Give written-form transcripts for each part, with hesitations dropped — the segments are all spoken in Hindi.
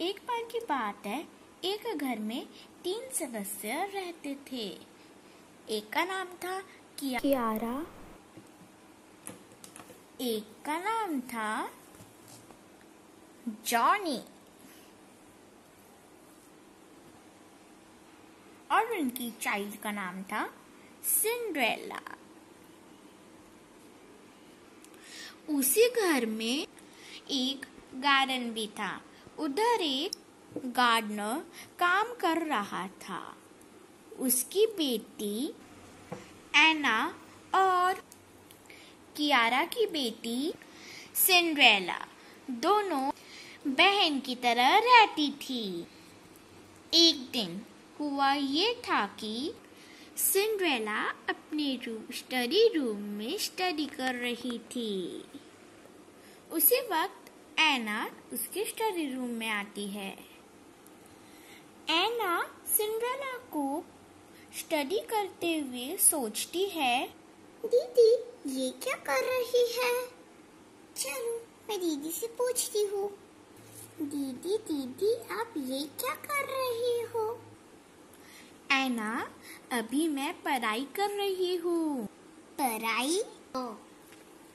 एक बार की बात है, एक घर में 3 सदस्य रहते थे। एक का नाम था कियारा, एक का नाम था जॉनी और उनकी चाइल्ड का नाम था सिंड्रेला। उसी घर में एक गार्डन भी था। उधर एक गार्डनर काम कर रहा था। उसकी बेटी एना और कियारा की बेटी सिंड्रेला दोनों बहन की तरह रहती थी। एक दिन हुआ ये था कि सिंड्रेला अपने स्टडी रूम में स्टडी कर रही थी। उसी वक्त एना उसके स्टडी रूम में आती है। एना सिंड्रेला को स्टडी करते हुए सोचती है, दीदी ये क्या कर रही है? चलो मैं दीदी से पूछती हूँ। दीदी दीदी आप ये क्या कर रही हो? एना अभी मैं पढ़ाई कर रही हूँ। पढ़ाई?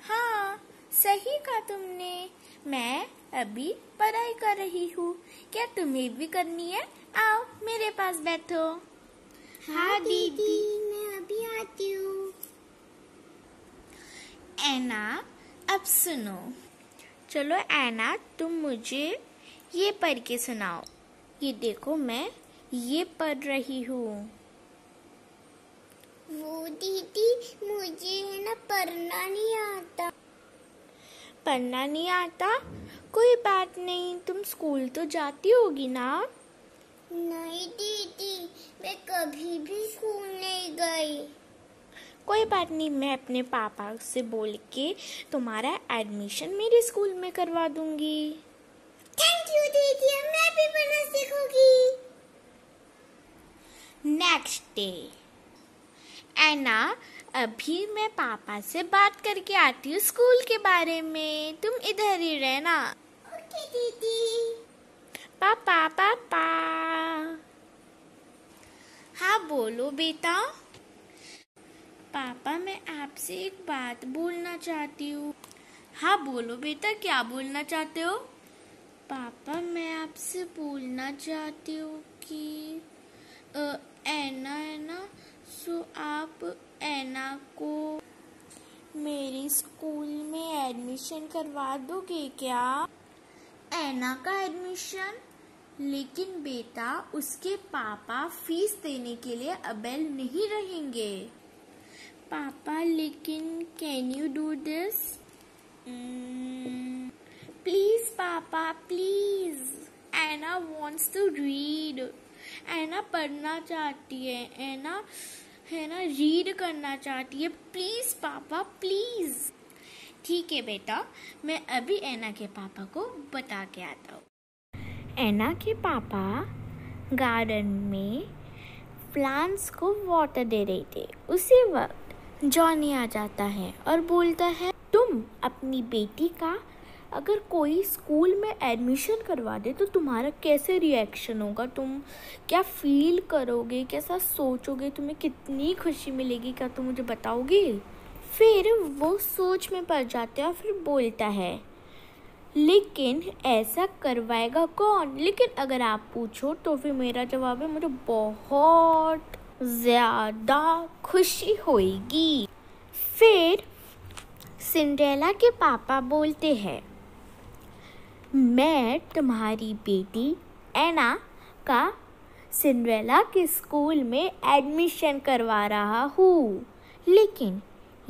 हाँ सही कहा तुमने, मैं अभी पढ़ाई कर रही हूँ। क्या तुम्हें भी करनी है? आओ मेरे पास बैठो। हाँ दीदी मैं अभी आती हूँ। एना अब सुनो। चलो एना तुम मुझे ये पढ़ के सुनाओ। ये देखो मैं ये पढ़ रही हूँ। वो दीदी मुझे है ना पढ़ना नहीं आता। पढ़ना नहीं आता? कोई बात नहीं, तुम स्कूल तो जाती होगी ना? नहीं दीदी मैं कभी भी स्कूल नहीं गई। कोई बात नहीं, मैं अपने पापा से बोल के तुम्हारा एडमिशन मेरे स्कूल में करवा दूंगी। थैंक यू दीदी, मैं भी पढ़ना सीखूंगी। नेक्स्ट डे एना अभी मैं पापा से बात करके आती हूँ स्कूल के बारे में, तुम इधर ही रहना। ओके दीदी। पापा पापा। हाँ बोलो बेटा। पापा मैं आपसे एक बात बोलना चाहती हूँ। हाँ बोलो बेटा, क्या बोलना चाहते हो? पापा मैं आपसे बोलना चाहती हूँ कि एना है ना, सो आप एना को मेरे स्कूल में एडमिशन करवा दोगे क्या? एना का एडमिशन? लेकिन बेटा उसके पापा फीस देने के लिए अवेल नहीं रहेंगे। पापा लेकिन can you do this? Please पापा please. Anna wants to read. Anna पढ़ना चाहती है, एना है ना रीड करना चाहती है। प्लीज पापा प्लीज। ठीक है बेटा, मैं अभी एना के पापा को बता के आता हूँ। एना के पापा गार्डन में प्लांट्स को वाटर दे रहे थे। उसी वक्त जॉनी आ जाता है और बोलता है, तुम अपनी बेटी का अगर कोई स्कूल में एडमिशन करवा दे तो तुम्हारा कैसे रिएक्शन होगा? तुम क्या फील करोगे, कैसा सोचोगे, तुम्हें कितनी खुशी मिलेगी, क्या तुम मुझे बताओगे? फिर वो सोच में पड़ जाता है और फिर बोलता है, लेकिन ऐसा करवाएगा कौन? लेकिन अगर आप पूछो तो फिर मेरा जवाब है, मुझे बहुत ज़्यादा खुशी होगी। फिर सिंड्रेला के पापा बोलते हैं, मैं तुम्हारी बेटी एना का सिंड्रेला के स्कूल में एडमिशन करवा रहा हूँ। लेकिन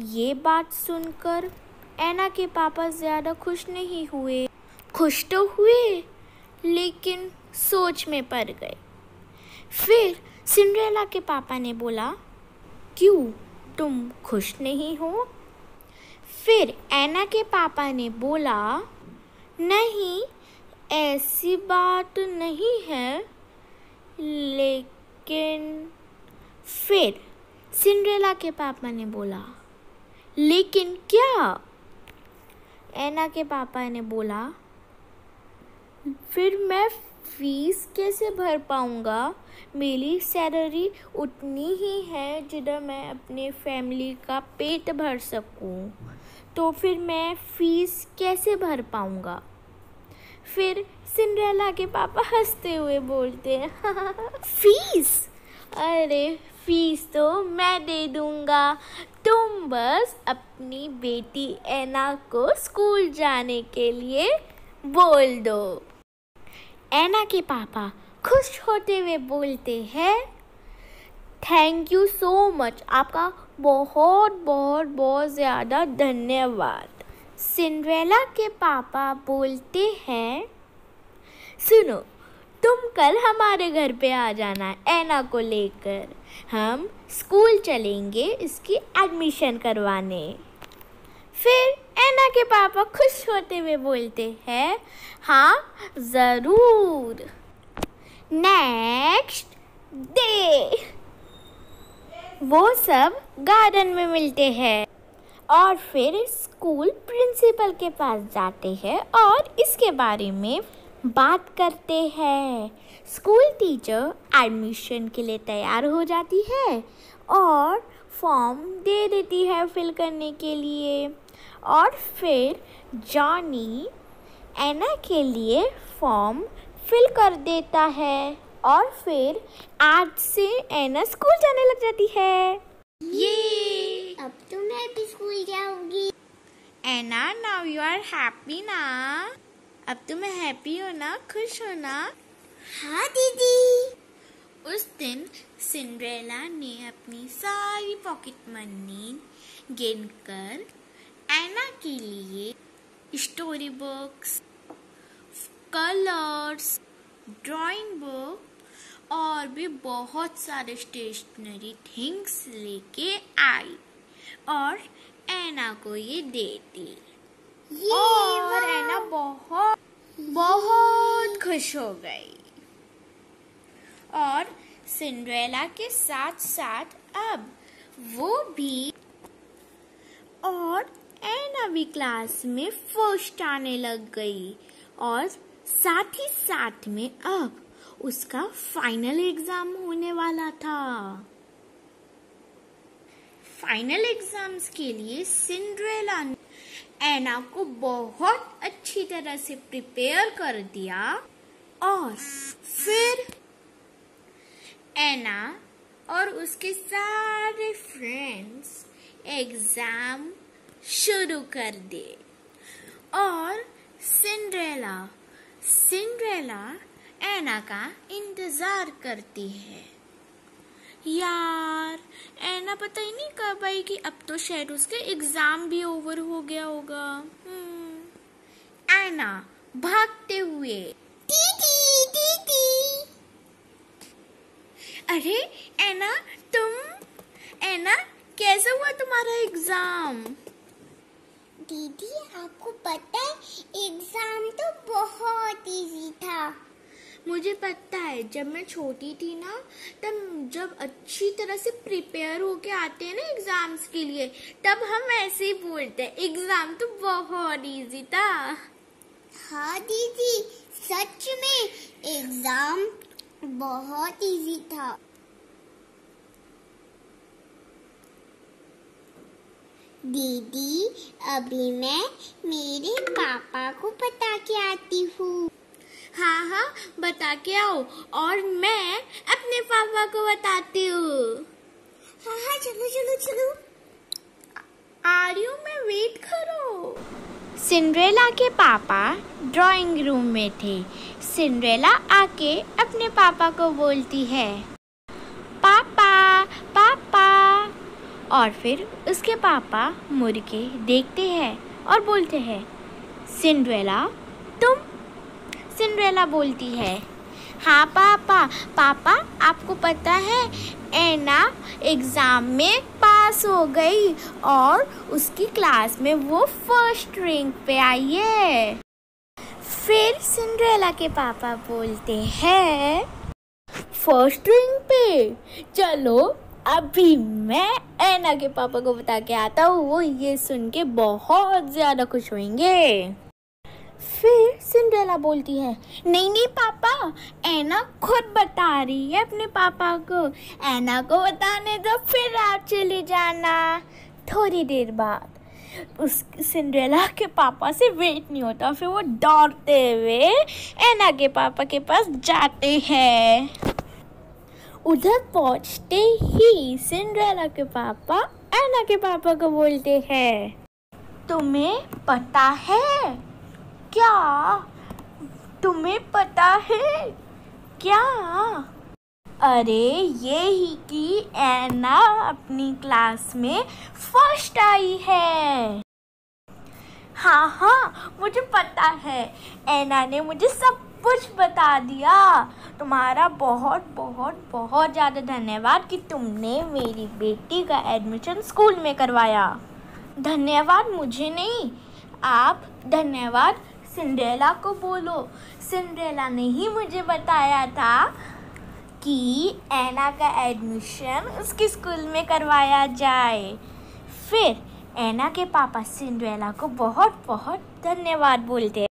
ये बात सुनकर एना के पापा ज़्यादा खुश नहीं हुए। खुश तो हुए लेकिन सोच में पड़ गए। फिर सिंड्रेला के पापा ने बोला, क्यों तुम खुश नहीं हो? फिर एना के पापा ने बोला, नहीं ऐसी बात नहीं है। लेकिन फिर सिंड्रेला के पापा ने बोला, लेकिन क्या? एना के पापा ने बोला, फिर मैं फीस कैसे भर पाऊँगा? मेरी सैलरी उतनी ही है जितना मैं अपने फैमिली का पेट भर सकूं, तो फिर मैं फीस कैसे भर पाऊँगा? फिर सिंड्रेला के पापा हंसते हुए बोलते हैं फीस? अरे फीस तो मैं दे दूँगा, तुम बस अपनी बेटी ऐना को स्कूल जाने के लिए बोल दो। ऐना के पापा खुश होते हुए बोलते हैं थैंक यू सो मच, आपका बहुत बहुत बहुत ज़्यादा धन्यवाद। सिंड्रेला के पापा बोलते हैं सुनो, तुम कल हमारे घर पे आ जाना ऐना को लेकर, हम स्कूल चलेंगे इसकी एडमिशन करवाने। फिर ऐना के पापा खुश होते हुए बोलते हैं हाँ ज़रूर। नेक्स्ट डे वो सब गार्डन में मिलते हैं और फिर स्कूल प्रिंसिपल के पास जाते हैं और इसके बारे में बात करते हैं। स्कूल टीचर एडमिशन के लिए तैयार हो जाती है और फॉर्म दे देती है फिल करने के लिए, और फिर जॉनी ऐना के लिए फॉर्म फिल कर देता है और फिर आज से ऐना स्कूल जाने लग जाती है। ये अब तो मैं भी स्कूल जाऊंगी। ऐना नाउ यू आर हैप्पी ना? अब तुम हैप्पी हो ना, खुश हो ना? हाँ दीदी। उस दिन सिंड्रेला ने अपनी सारी पॉकेट मनी गिनकर ऐना के लिए story books, colours, drawing book और भी बहुत सारे स्टेशनरी थिंग्स लेके आई और ऐना को ये दे दी। और ऐना बहुत बहुत खुश हो गई। और सिंड्रेला के साथ साथ अब वो भी और ऐना भी क्लास में फर्स्ट आने लग गई, और साथ ही साथ में अब उसका फाइनल एग्जाम होने वाला था। फाइनल एग्जाम्स के लिए सिंड्रेला ने ऐना को बहुत अच्छी तरह से प्रिपेयर कर दिया और फिर ऐना और उसके सारे फ्रेंड्स एग्जाम शुरू कर दे। और सिंड्रेला ऐना का इंतजार करती है। यार ऐना पता ही नहीं कब आई कि अब तो शायद उसके एग्जाम भी ओवर हो गया होगा। ऐना भागते हुए दीदी। अरे ऐना कैसे हुआ तुम्हारा एग्जाम? दीदी आपको पता है एग्जाम तो बहुत इजी था। मुझे पता है, जब मैं छोटी थी ना तब जब अच्छी तरह से प्रिपेयर होके आते हैं ना एग्जाम्स के लिए, तब हम ऐसे ही बोलते हैं एग्जाम तो बहुत इजी था। हाँ दीदी सच में एग्जाम बहुत इजी था। दीदी अभी मैं मेरे पापा को बता के आती हूँ। हाँ बता के आओ और मैं अपने पापा को बताती हूँ। हाँ चलो। आ रही हूँ मैं, वेट करो। सिंड्रेला के पापा ड्राइंग रूम में थे। सिंड्रेला आके अपने पापा को बोलती है पापा। और फिर उसके पापा मुड़ के देखते हैं और बोलते हैं सिंड्रेला तुम? सिंड्रेला बोलती है हाँ पापा आपको पता है ऐना एग्जाम में पास हो गई और उसकी क्लास में वो फर्स्ट रैंक पे आई है। फिर सिंड्रेला के पापा बोलते हैं फर्स्ट रैंक पे? चलो अभी मैं ऐना के पापा को बता के आता हूँ, वो ये सुन के बहुत ज़्यादा खुश होंगे। फिर सिंड्रेला बोलती है, नहीं नहीं पापा, ऐना खुद बता रही है अपने पापा को, ऐना को बताने दो फिर आप चले जाना। थोड़ी देर बाद उस सिंड्रेला के पापा से वेट नहीं होता, फिर वो दौड़ते हुए ऐना के पापा के पास जाते हैं। उधर पहुंचते ही सिंड्रेला के पापा ऐना के पापा को बोलते हैं, तुम्हें पता है क्या? तुम्हें पता है क्या? अरे ये ही कि ऐना अपनी क्लास में फर्स्ट आई है। हाँ हाँ मुझे पता है, ऐना ने मुझे सब कुछ बता दिया। तुम्हारा बहुत बहुत बहुत ज़्यादा धन्यवाद कि तुमने मेरी बेटी का एडमिशन स्कूल में करवाया। धन्यवाद मुझे नहीं, आप धन्यवाद सिंड्रेला को बोलो। सिंड्रेला ने ही मुझे बताया था कि ऐना का एडमिशन उसके स्कूल में करवाया जाए। फिर ऐना के पापा सिंड्रेला को बहुत बहुत धन्यवाद बोलते हैं।